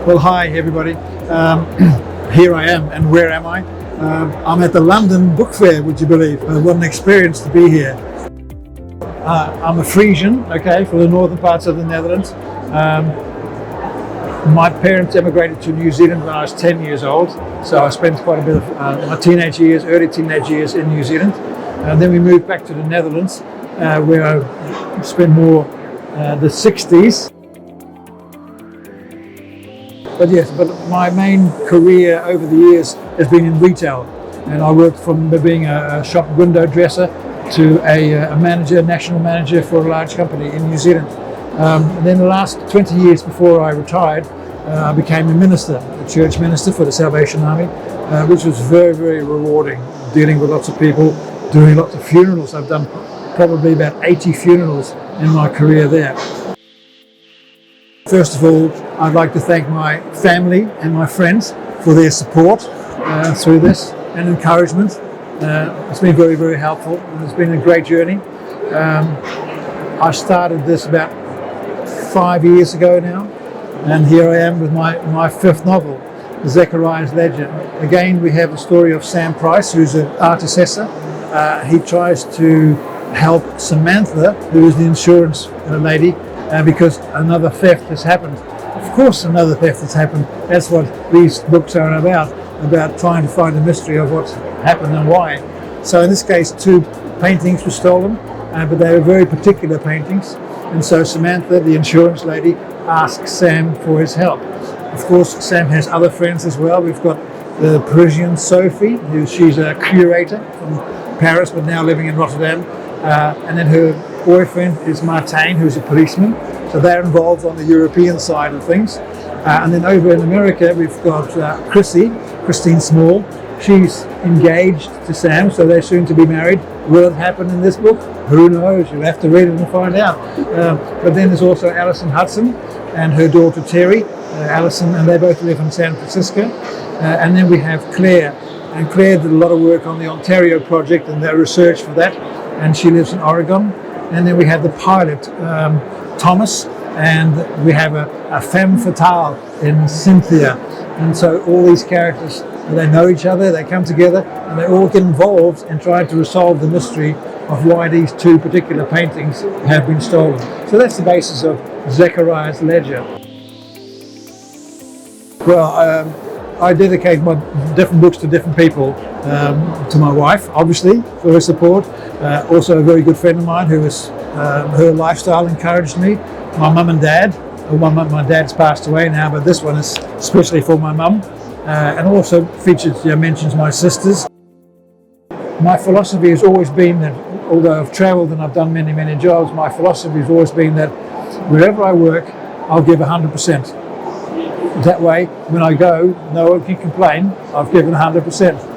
Well, hi everybody. Here I am, and where am I? I'm at the London Book Fair, would you believe? What an experience to be here. I'm a Frisian, okay, from the northern parts of the Netherlands. My parents emigrated to New Zealand when I was 10 years old, so I spent quite a bit of my early teenage years in New Zealand. And then we moved back to the Netherlands, where I spent more the 60s. But my main career over the years has been in retail, and I worked from being a shop window dresser to a manager, national manager for a large company in New Zealand. And then the last 20 years before I retired, I became a minister, a church minister for the Salvation Army, which was very, very rewarding, dealing with lots of people, doing lots of funerals. I've done probably about 80 funerals in my career there. First of all, I'd like to thank my family and my friends for their support through this and encouragement. It's been very, very helpful, and it's been a great journey. I started this about 5 years ago now, and here I am with my fifth novel, Zechariah's Ledger. Again, we have the story of Sam Price, who's an art assessor. He tries to help Samantha, who is the insurance lady, because another theft has happened. Of course another theft has happened. That's what these books are about trying to find the mystery of what's happened and why. So in this case, 2 paintings were stolen, but they were very particular paintings. And so Samantha, the insurance lady, asks Sam for his help. Of course, Sam has other friends as well. We've got the Parisian Sophie, she's a curator from Paris, but now living in Rotterdam. And then her boyfriend is Martin, who's a policeman. So they're involved on the European side of things. And then over in America, we've got Christine Small. She's engaged to Sam, so they're soon to be married. Will it happen in this book? Who knows? You'll have to read it and find out. But then there's also Alison Hudson and her daughter Terry. Alison, and they both live in San Francisco. And then we have Claire. And Claire did a lot of work on the Ontario project and their research for that. And she lives in Oregon. And then we have the pilot, Thomas, and we have a femme fatale in Cynthia. And so all these characters, they know each other, they come together, and they all get involved in trying to resolve the mystery of why these 2 particular paintings have been stolen. So that's the basis of Zechariah's Ledger. Well, I dedicate my different books to different people. To my wife, obviously, for her support. Also a very good friend of mine who is, her lifestyle encouraged me. My mum and dad. Well, my dad's passed away now, but this one is especially for my mum. And also mentions my sisters. My philosophy has always been that, although I've travelled and I've done many, many jobs, my philosophy has always been that wherever I work, I'll give 100%. That way, when I go, no one can complain, I've given 100%.